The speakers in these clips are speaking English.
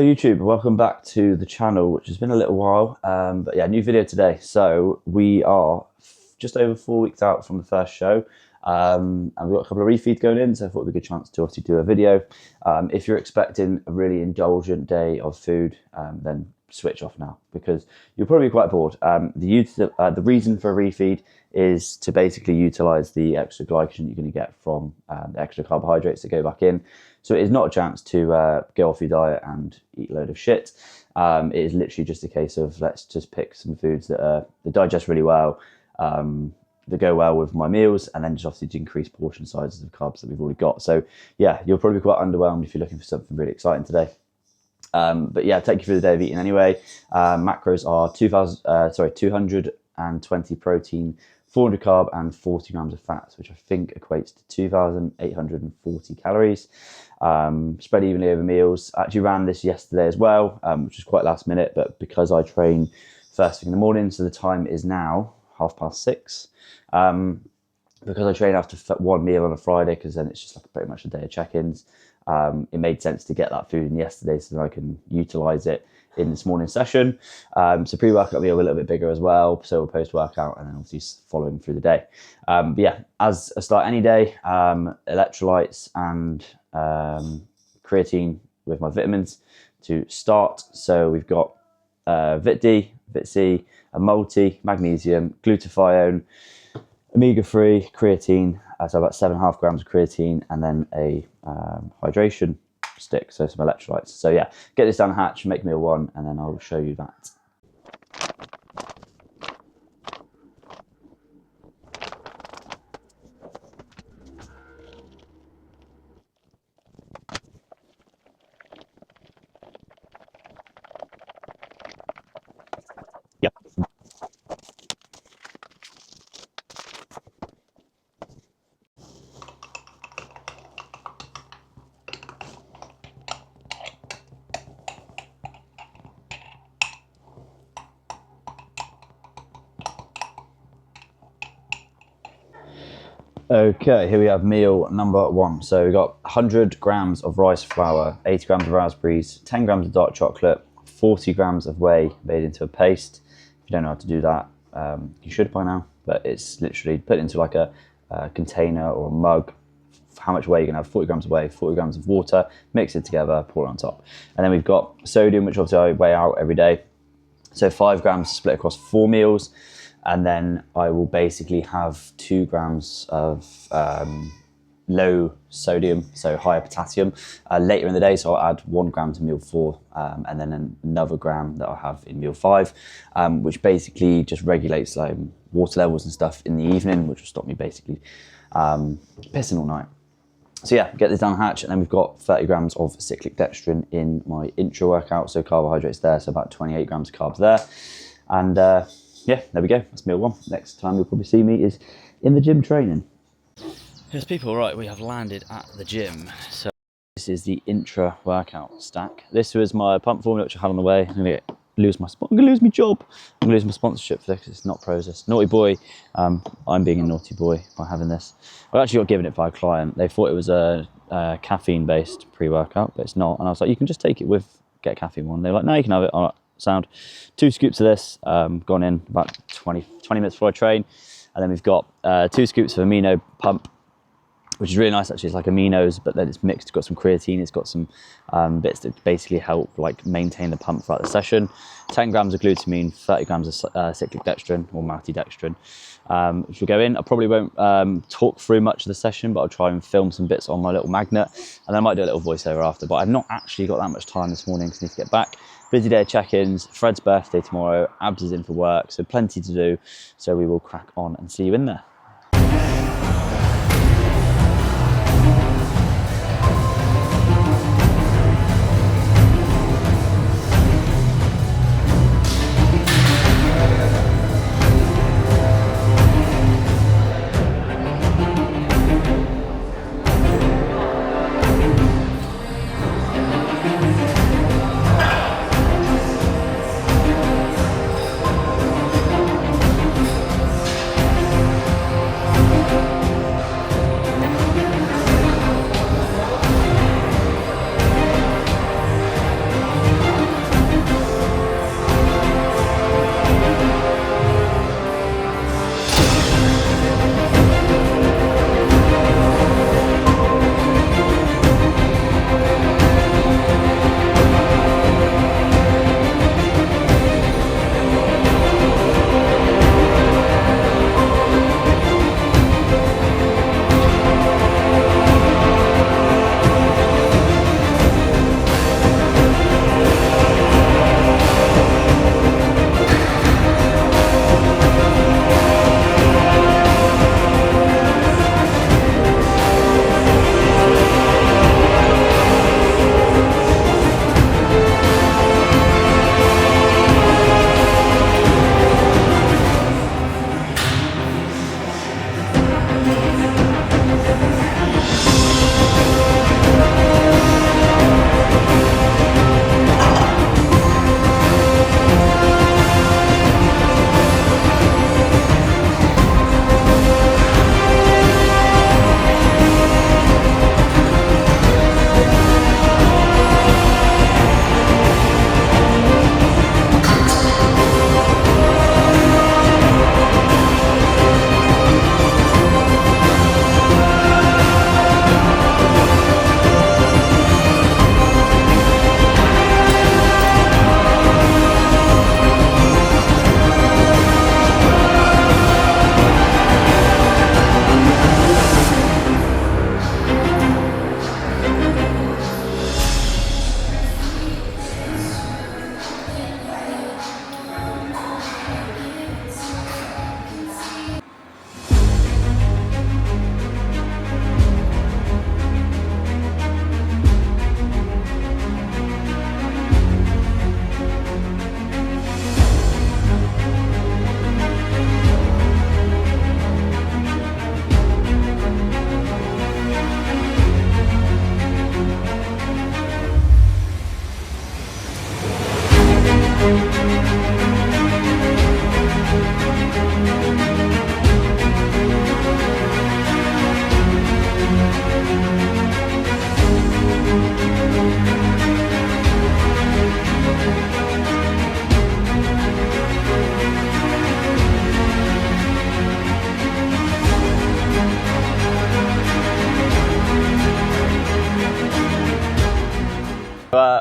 Hello YouTube, welcome back to the channel, which has been a little while, but yeah, new video today. So we are just over 4 weeks out from the first show, and we've got a couple of refeeds going in, so I thought it'd be a good chance to obviously do a video. If you're expecting a really indulgent day of food, then switch off now, because you'll probably be quite bored. The reason for a refeed is to basically utilize the extra glycogen you're going to get from the extra carbohydrates that go back in. So it is not a chance to go off your diet and eat a load of shit. It is literally just a case of let's just pick some foods that digest really well, that go well with my meals, and then just obviously to increase portion sizes of carbs that we've already got. So yeah, you'll probably be quite underwhelmed if you're looking for something really exciting today. But yeah, take you through the day of eating anyway. Macros are 220 protein, 400 carb and 40 grams of fats, which I think equates to 2,840 calories. Spread evenly over meals. I actually ran this yesterday as well, which was quite last minute, but because I train first thing in the morning, so the time is now 6:30. Because I train after one meal on a Friday, because then it's just like pretty much a day of check-ins, it made sense to get that food in yesterday so that I can utilize it in this morning session. So pre-workout meal a little bit bigger as well, so post-workout, and then obviously following through the day. But yeah, as a start any day, electrolytes and creatine with my vitamins to start. So we've got Vit D, Vit C, a multi, magnesium, glutathione, omega-3, creatine, so about 7.5 grams of creatine, and then a hydration stick, so some electrolytes. So yeah, get this down the hatch, make meal one, and then I'll show you that. Yep. Okay, here we have meal number one. So we've got 100 grams of rice flour, 80 grams of raspberries, 10 grams of dark chocolate, 40 grams of whey made into a paste. If you don't know how to do that, you should by now, but it's literally put into like a container or a mug. How much whey you're gonna have: 40 grams of whey, 40 grams of water, mix it together, pour it on top. And then we've got sodium, which obviously I weigh out every day. So 5 grams split across 4 meals. And then I will basically have 2 grams of low sodium, so higher potassium, later in the day. So I'll add 1 gram to meal 4, and then another gram that I'll have in meal 5, which basically just regulates like water levels and stuff in the evening, which will stop me basically pissing all night. So yeah, get this down the hatch, and then we've got 30 grams of cyclic dextrin in my intra workout, so carbohydrates there, so about 28 grams of carbs there. And yeah, there we go, that's meal one. Next time you'll probably see me is in the gym training. Yes people, right, we have landed at the gym. So this is the intra workout stack. This was my pump formula, which I had on the way. I'm gonna lose my job. I'm gonna lose my sponsorship for this, because it's not Prozis. Naughty boy, I'm being a naughty boy by having this. I actually got given it by a client. They thought it was a caffeine based pre-workout, but it's not. And I was like, you can just take it with, get a caffeine one. They were like, no, you can have it. All right, sound. 2 scoops of this, gone in about 20 minutes before I train. And then we've got 2 scoops of amino pump, which is really nice actually. It's like aminos, but then it's mixed. It's got some creatine, it's got some bits that basically help like maintain the pump throughout the session. 10 grams of glutamine, 30 grams of cyclic dextrin or maltodextrin, which will go in. I probably won't talk through much of the session, but I'll try and film some bits on my little magnet, and then I might do a little voiceover after, but I've not actually got that much time this morning because I need to get back. Busy day of check-ins, Fred's birthday tomorrow, Abs is in for work, so plenty to do. So we will crack on and see you in there.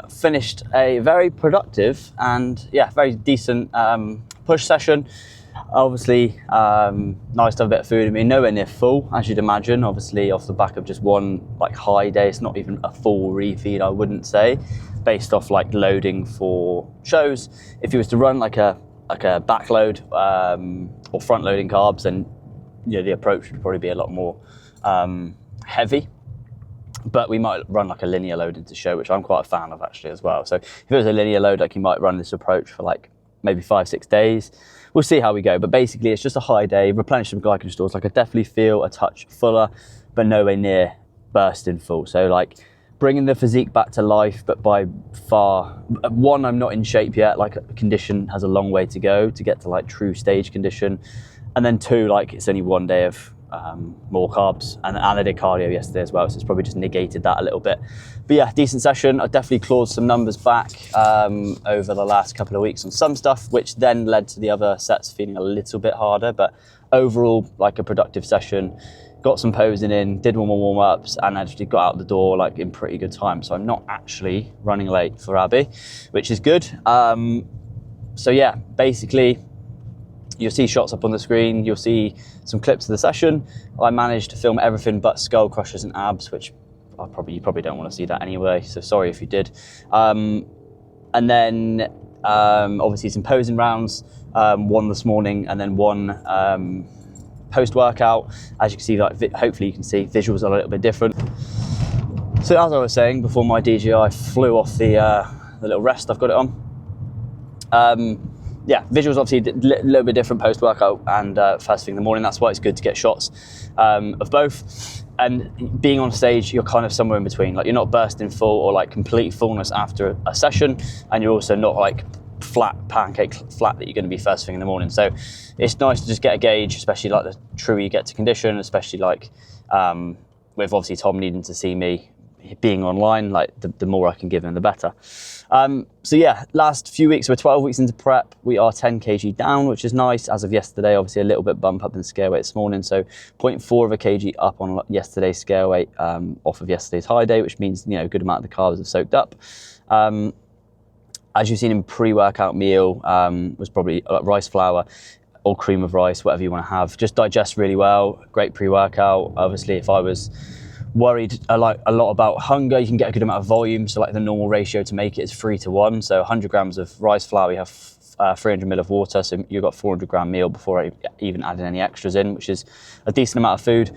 finished a very productive and very decent push session. Obviously, nice to have a bit of food. I mean, nowhere near full, as you'd imagine. Obviously, off the back of just one like high day, it's not even a full refeed, I wouldn't say, based off like loading for shows. If you was to run like a backload or front loading carbs, then the approach would probably be a lot more heavy. But we might run like a linear load into show, which I'm quite a fan of actually as well. So if it was a linear load, like you might run this approach for like maybe 5-6 days. We'll see how we go. But basically it's just a high day, replenish some glycogen stores. Like I definitely feel a touch fuller, but nowhere near bursting full. So like bringing the physique back to life, but by far, one, I'm not in shape yet. Like condition has a long way to go to get to like true stage condition. And then two, like it's only one day of more carbs, and I did cardio yesterday as well, so it's probably just negated that a little bit. But yeah, decent session. I definitely clawed some numbers back over the last couple of weeks on some stuff, which then led to the other sets feeling a little bit harder. But overall, like a productive session. Got some posing in, did one more warm-ups, and actually got out the door like in pretty good time. So I'm not actually running late for Abby, which is good. So yeah, basically, you'll see shots up on the screen, you'll see some clips of the session. I managed to film everything but skull crushers and abs, which you probably don't want to see that anyway, so sorry if you did. And then obviously some posing rounds, one this morning and then one post-workout. As you can see, like hopefully you can see visuals are a little bit different. So as I was saying before, my DJI flew off the little rest I've got it on. Yeah, visuals obviously a little bit different post-workout and first thing in the morning. That's why it's good to get shots of both. And being on stage, you're kind of somewhere in between. Like you're not bursting full or like complete fullness after a session, and you're also not like pancake flat that you're going to be first thing in the morning. So it's nice to just get a gauge, especially like the truer you get to condition, especially like with obviously Tom needing to see me being online, like the more I can give him, the better. So yeah, last few weeks, we're 12 weeks into prep. We are 10 kg down, which is nice. As of yesterday, obviously a little bit bump up in scale weight this morning. So 0.4 of a kg up on yesterday's scale weight off of yesterday's high day, which means, a good amount of the carbs have soaked up. As you've seen in pre-workout meal, was probably rice flour or cream of rice, whatever you want to have. Just digests really well, great pre-workout. Obviously, if I was worried a lot about hunger, you can get a good amount of volume. So like the normal ratio to make it is 3-to-1. So 100 grams of rice flour, you have 300 ml of water. So you've got 400 gram meal before I even adding any extras in, which is a decent amount of food.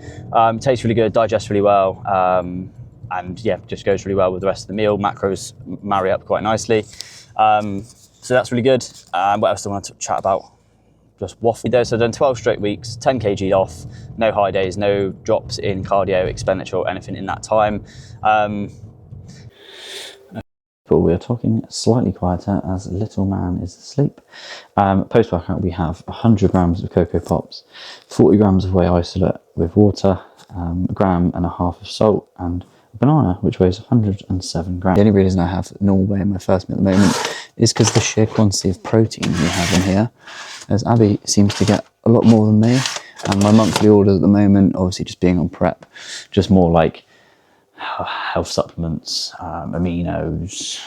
Tastes really good, digests really well. And yeah, just goes really well with the rest of the meal. Macros marry up quite nicely. So that's really good. What else do I want to chat about? Just waffle. So I've done 12 straight weeks, 10 kg off, no high days, no drops in cardio expenditure or anything in that time. But we're talking slightly quieter as little man is asleep. Post-workout, we have 100 grams of Cocoa Pops, 40 grams of whey isolate with water, 1.5 grams of salt, and a banana, which weighs 107 grams. The only reason I have normal whey in my first meal at the moment is because the sheer quantity of protein we have in here, as Abby seems to get a lot more than me. And my monthly orders at the moment, obviously just being on prep, just more like health supplements, aminos,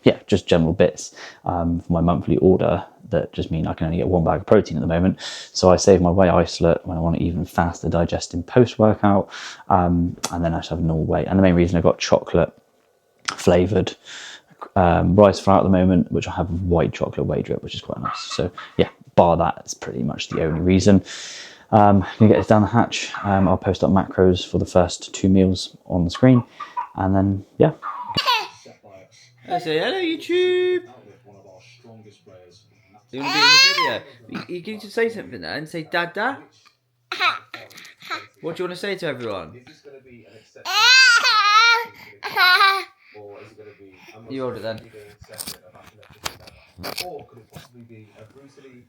yeah, just general bits for my monthly order that just mean I can only get 1 bag of protein at the moment. So I save my whey isolate when I want it even faster digesting post-workout, and then I just have normal whey. And the main reason I got chocolate flavoured rice flour at the moment, which I have white chocolate whey drip, which is quite nice. So yeah, bar that, it's pretty much the only reason. I'm gonna get this down the hatch. I'll post up macros for the first 2 meals on the screen, and then yeah. I say hello YouTube. You want to be in the video? You need to say something there and say Dada. What do you want to say to everyone? You hold it then. Or could it possibly be a brutally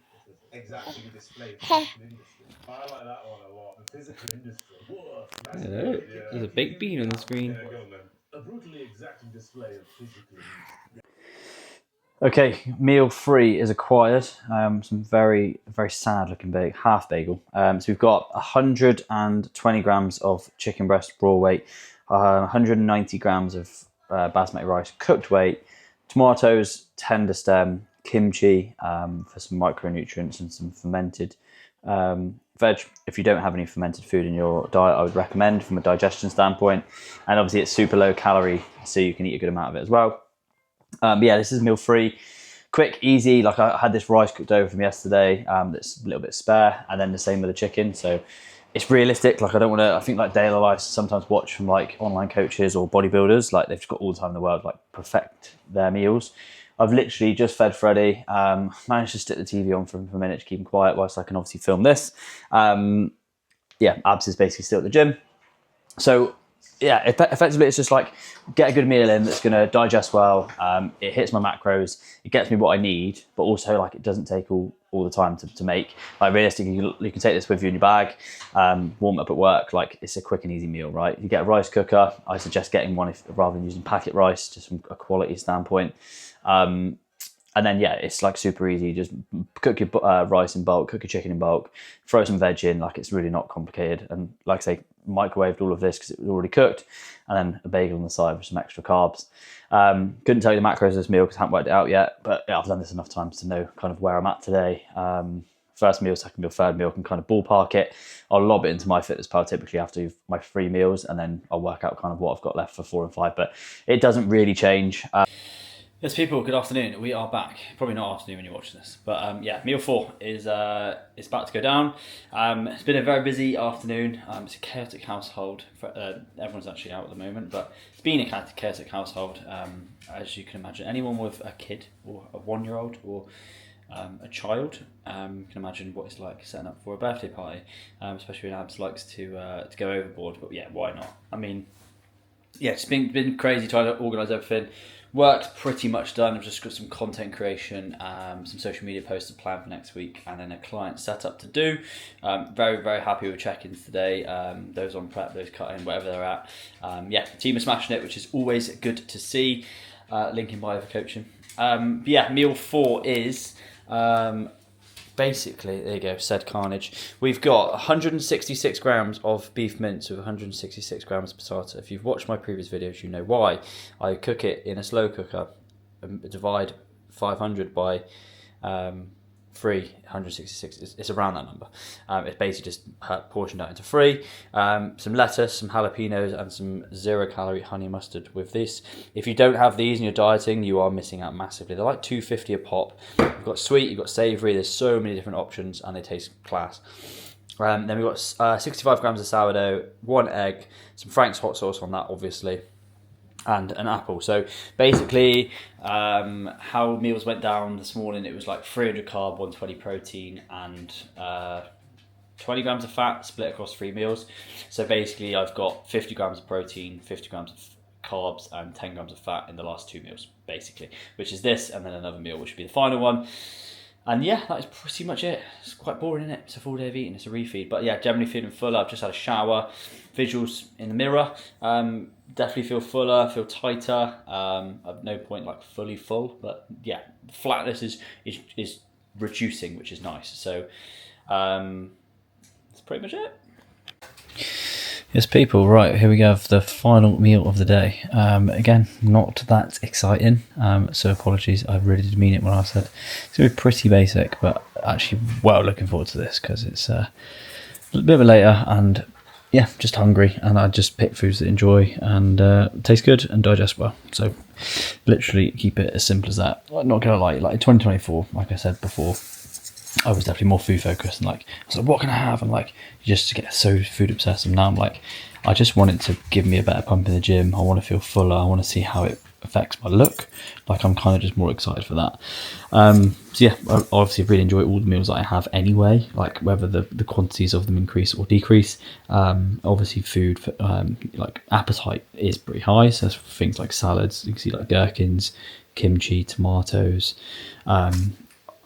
exacting display of physical industry? I like that one a lot. The physical industry. Whoa, hello. There's a baked bean on the screen. Yeah, go on then. A brutally exacting display of physical industry. Okay, meal 3 is acquired. Some very, very sad looking half bagel. So we've got 120 grams of chicken breast raw weight, 190 grams of basmati rice, cooked weight, tomatoes, tender stem, kimchi for some micronutrients and some fermented veg. If you don't have any fermented food in your diet, I would recommend from a digestion standpoint. And obviously it's super low calorie, so you can eat a good amount of it as well. But yeah, this is meal free, quick, easy. Like I had this rice cooked over from yesterday that's a little bit spare, and then the same with the chicken. So it's realistic. Like I don't want to, I think like daily life sometimes watch from like online coaches or bodybuilders, like they've just got all the time in the world, like perfect their meals. I've literally just fed Freddie, managed to stick the TV on for a minute to keep him quiet whilst I can obviously film this. Yeah, Abs is basically still at the gym. So yeah, effectively it's just like get a good meal in that's going to digest well. It hits my macros, it gets me what I need, but also like it doesn't take all the time to make. Like realistically, you can take this with you in your bag, warm up at work. Like it's a quick and easy meal, right? You get a rice cooker. I suggest getting one rather than using packet rice, just from a quality standpoint. And then, yeah, it's like super easy. Just cook your rice in bulk, cook your chicken in bulk, throw some veg in. Like it's really not complicated. And like I say, microwaved all of this because it was already cooked. And then a bagel on the side with some extra carbs. Couldn't tell you the macros of this meal because I haven't worked it out yet. But yeah, I've done this enough times to know kind of where I'm at today. First meal, second meal, third meal, can kind of ballpark it. I'll lob it into my fitness pal typically after my 3 meals. And then I'll work out kind of what I've got left for 4 and 5. But it doesn't really change. Yes, people, good afternoon. We are back. Probably not afternoon when you watch this, but yeah, meal 4 is about to go down. It's been a very busy afternoon. It's a chaotic household. Everyone's actually out at the moment, but it's been a chaotic household, as you can imagine. Anyone with a kid or a 1-year-old or a child can imagine what it's like setting up for a birthday party, especially when Abs likes to go overboard. But yeah, why not? I mean, yeah, it's been crazy trying to organise everything. Work's pretty much done. I've just got some content creation, some social media posts to plan for next week, and then a client setup to do. Very, very happy with check-ins today. Those on prep, those cutting, wherever they're at. Yeah, the team are smashing it, which is always good to see. Link in bio for coaching. But yeah, meal 4 is basically, there you go, said carnage. We've got 166 grams of beef mince with 166 grams of potato. If you've watched my previous videos, you know why. I cook it in a slow cooker, divide 500 by 3, 166. It's around that number. It's basically just portioned out into 3. Some lettuce, some jalapenos, and some 0-calorie honey mustard with this. If you don't have these and you're dieting, you are missing out massively. They're like $2.50 a pop. You've got sweet, you've got savoury. There's so many different options, and they taste class. Then we've got 65 grams of sourdough, 1 egg, some Frank's hot sauce on that, obviously, and an apple. So basically, how meals went down this morning, it was like 300 carb, 120 protein, and 20 grams of fat split across 3 meals. So basically, I've got 50 grams of protein, 50 grams of carbs, and 10 grams of fat in the last 2 meals, basically, which is this, and then another meal, which would be the final one. And yeah, that is pretty much it. It's quite boring, isn't it? It's a full day of eating. It's a refeed. But yeah, generally feeling fuller. I've just had a shower. Visuals in the mirror. Definitely feel fuller, feel tighter. At no point like fully full. But yeah, flatness is reducing, which is nice. So that's pretty much it. Yes, people, right, here we go, the final meal of the day. Again, not that exciting, so apologies, I really did mean it when I said it's going to be pretty basic, but actually well looking forward to this because it's a bit of a later, and yeah, just hungry, and I just pick foods that enjoy and taste good and digest well. So literally keep it as simple as that. I'm not going to lie, like in 2024, like I said before, I was definitely more food focused, and like I was like, what can I have? And like just to get so food obsessed, and now I'm like, I just want it to give me a better pump in the gym. I want to feel fuller. I want to see how it affects my look. Like I'm kind of just more excited for that. So yeah, I obviously really enjoy all the meals that I have anyway, like whether the quantities of them increase or decrease. Obviously food, like appetite is pretty high. So things like salads, you can see like gherkins, kimchi, tomatoes.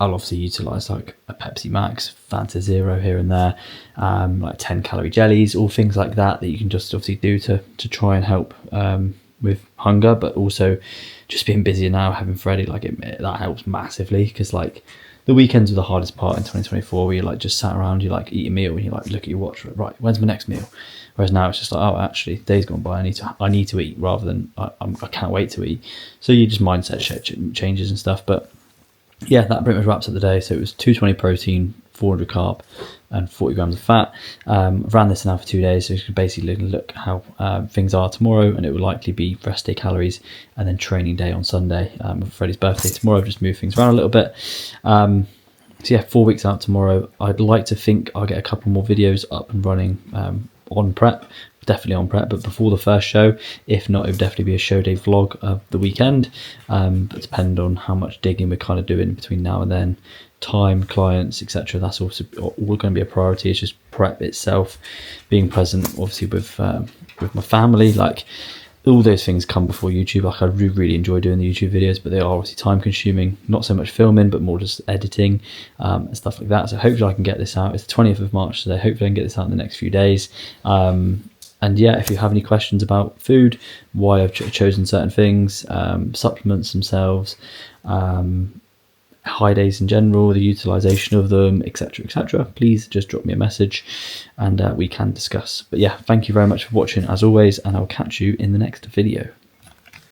I'll obviously utilise like a Pepsi Max, Fanta Zero here and there, like 10-calorie jellies, all things like that you can just obviously do to try and help with hunger, but also just being busier now, having Freddie, like that helps massively because like the weekends were the hardest part in 2024, where you like just sat around, you like eat a meal, and you like look at your watch, right, when's my next meal? Whereas now it's just like, oh, actually, days gone by, I need to eat, rather than I can't wait to eat. So you just mindset changes and stuff. But yeah, that pretty much wraps up the day. So it was 220 protein, 400 carb, and 40 grams of fat. I've ran this now for 2 days, so you can basically look how things are tomorrow, and it will likely be rest day calories and then training day on Sunday. Freddie's birthday tomorrow, I've just moved things around a little bit. So yeah, 4 weeks out tomorrow. I'd like to think I'll get a couple more videos up and running on prep, definitely on prep, but before the first show. If not, it would definitely be a show day vlog of the weekend, but depend on how much digging we're kind of doing between now and then. Time, clients, etc. That's also all going to be a priority. It's just prep itself, being present obviously with my family. Like, all those things come before YouTube. Like, I really enjoy doing the YouTube videos, but they are obviously time consuming. Not so much filming, but more just editing and stuff like that. So hopefully I can get this out. It's the 20th of March today. Hopefully I can get this out in the next few days. And yeah, if you have any questions about food, why I've chosen certain things, supplements themselves, high days in general, the utilization of them, etc., please just drop me a message and we can discuss. But yeah, thank you very much for watching as always, and I'll catch you in the next video.